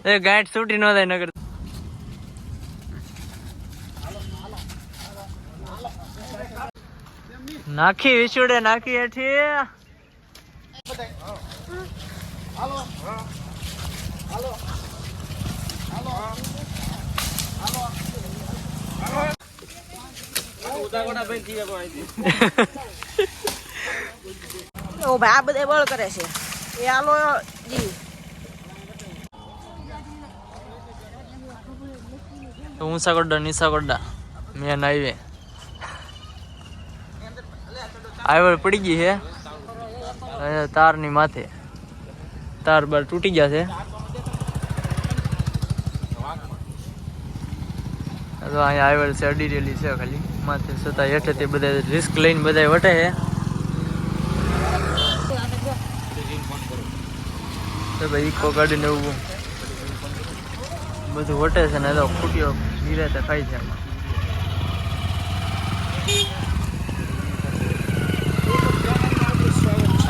એ ગાંઠ છૂટી ન થાય નગર નાખી વિછોડે નાખી હેઠી હાલો હાલો હાલો ઓ ભાઈ આ બધા બળ કરે છે એ હાલો જી ઊંચા ગોડા નીચા ગોડા મેન હાઈવે હાઈવે પડી ગઈ છે તાર ની માથે તાર બાર તૂટી ગયા છે તો અહીંયા હાઈવે છે અડી રહેલી છે ખાલી માથે છતાં હેઠે તે બધા રિસ્ક લઈને બધા વટે છે તો ભાઈ ઇકો ગાડીને એવું બધું વટે છે ને તો ફૂટ્યો ધીરે તો ખાઈ છે એમાં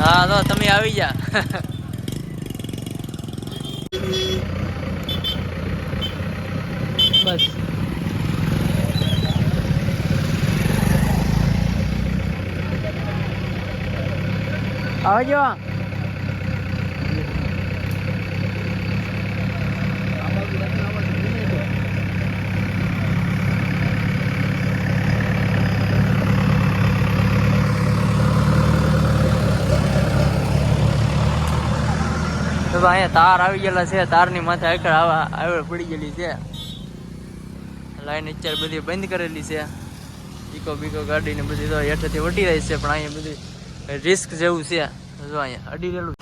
હા તો તમે આવી જા બસ આવજો અહીંયા તાર આવી ગયેલા છે તારની માથે આગળ પડી ગયેલી છે લાઈન અત્યારે બધી બંધ કરેલી છે ઇકો બીકો ગાડી ને બધી તો હેઠેથી વટી રહી છે પણ અહીંયા બધી રિસ્ક જેવું છે જો અહીંયા અડી રહેલું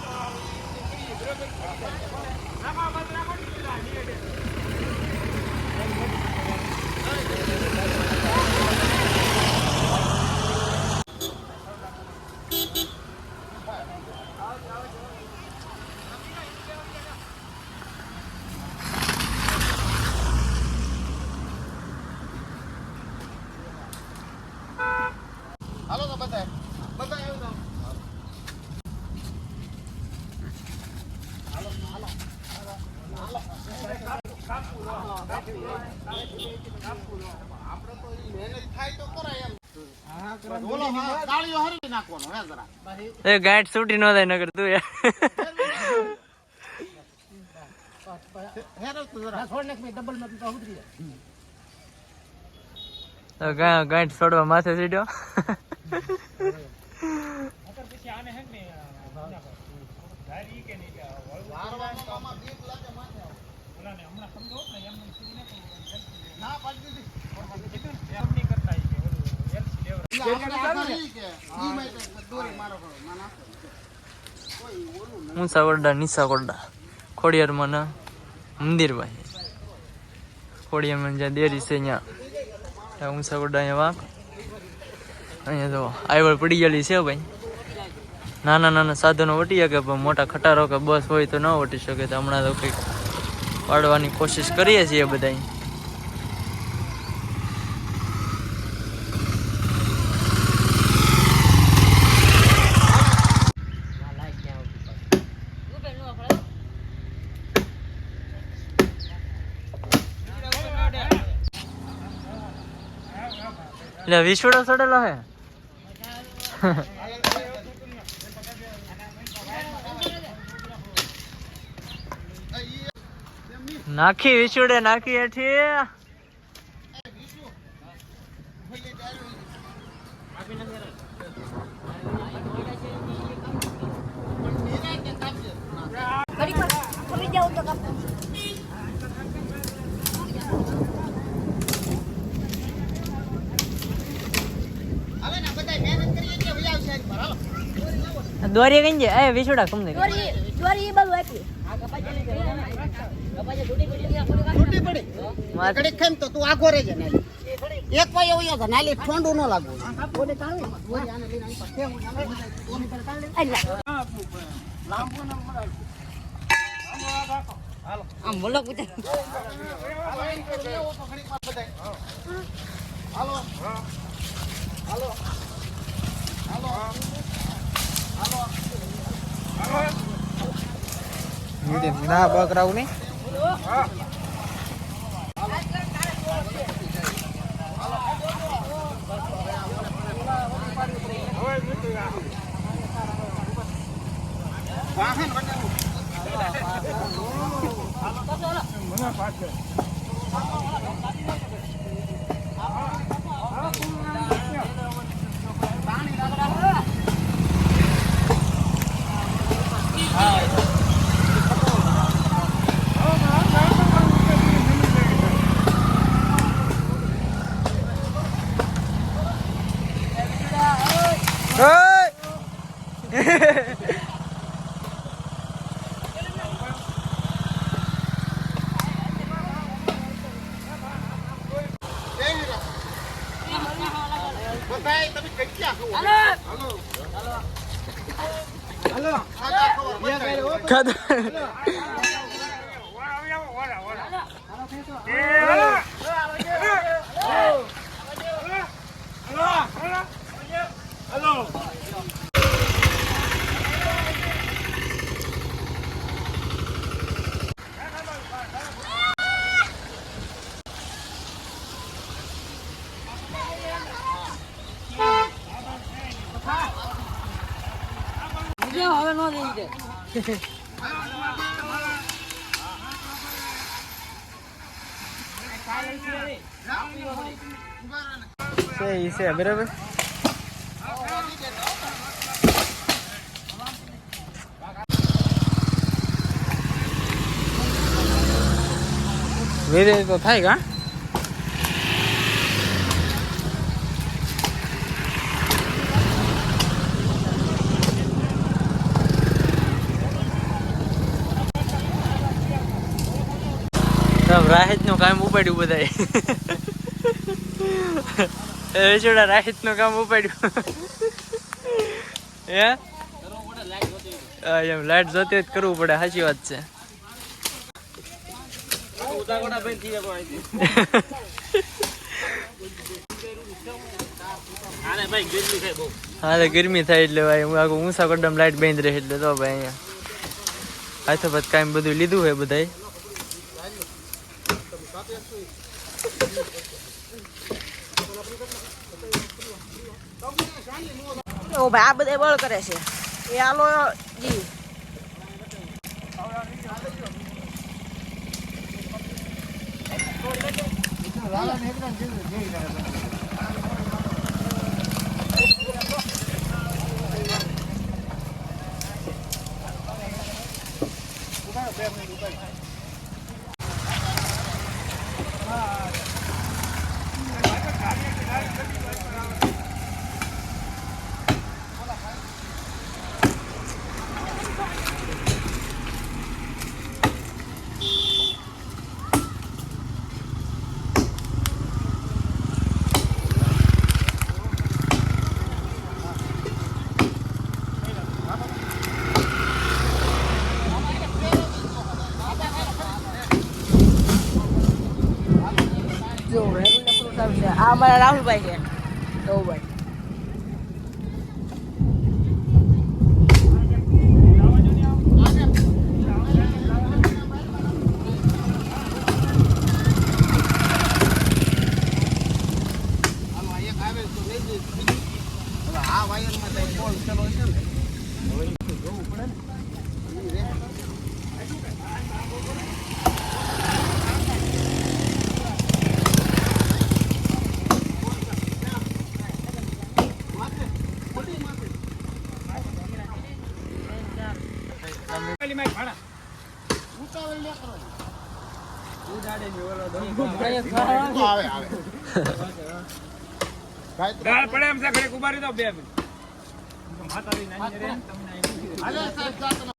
હાલો તો બતાય બતાય આવ્યો હાલો હાલો હાલો આપણે તો મહેનત થાય તો કરાય એમ બોલો ગાળીઓ હરવી નાખવાનો હે જરા એ ગાંઠ છૂટી ન થાય નગર તું હેરો તો જરા છોડ નાખ મે ડબલ માં તો ઉતરી જાય ગાંઠ છોડવા માથે સીડ્યો પછી આને હે ને ગાડી કે નહીં વારવામાં બીક લાગે માથે ઓલાને હમણાં સમજો ને એમ સીધી ના પાડી દીધી એમ નહીં કરતા કે ઓલું એલસી લેવર કે ઈ મે દોરી મારો ના કોઈ ઓલું ઊંચા ગોડા નીચા ગોડા ખોડિયારમાં ના મંદિર ભાઈ ખોડિયારમાં જ્યાં દેરી છે ત્યાં ઊંચા ગોડા અહીંયા વાંક અહીંયા તો હાઈવે પડી ગયેલી છે ભાઈ નાના નાના સાધનો વટી શકે પણ મોટા ખટારો કે બસ હોય તો ન વટી શકે તો હમણાં તો કંઈક પાડવાની કોશિશ કરીએ છીએ બધા એટલે વિછોડો ચડેલો હે નાખી વિછોડે નાખી હેઠી દોરી કઈ છે એ વિછોડા કમ દે દોરી બાબુ આપી છૂટી પડી ઘડી કેમ તો તું આખો રહેજે ને એક વાય એવું છે નાલી ઠંડુ ન લાગવું ઓને કાઢી ઓરી આને લઈને અહીં પાસે હું ઓને પર કાઢી લાંબુ ન મરાય હાલો આમ બોલો પૂછે હાલો એમ કે લેવો તો ઘડી માં બધાય હાલો હાલો હાલો હાલો ના બકરાવું નહીં. છે બરાબર. વેરે તો થાય કા. રાહિત નું કામ ઉપાડ્યું બધાય. વેચોડા રાહિત નું કામ ઉપાડ્યું. હે એમ લાઈટ જોતી જ કરવું પડે. સાચી વાત છે. હા ગરમી થાય એટલે ભાઈ હું આખું ઊંસા કડમ લાઈટ બંધ રહે એટલે તો ભાઈ અહીંયા હાથો પત કામ બધું લીધું હોય બધાય. ઓ ભાઈ આ બધા બળ કરે છે એ આલો જી. આ અમારા રાહુલભાઈ છે. રાહુલભાઈ દાળ પડે એમ છે ઘરે ઉભા રહી દો 2 મિનિટ. માતાજી નાની રે તમને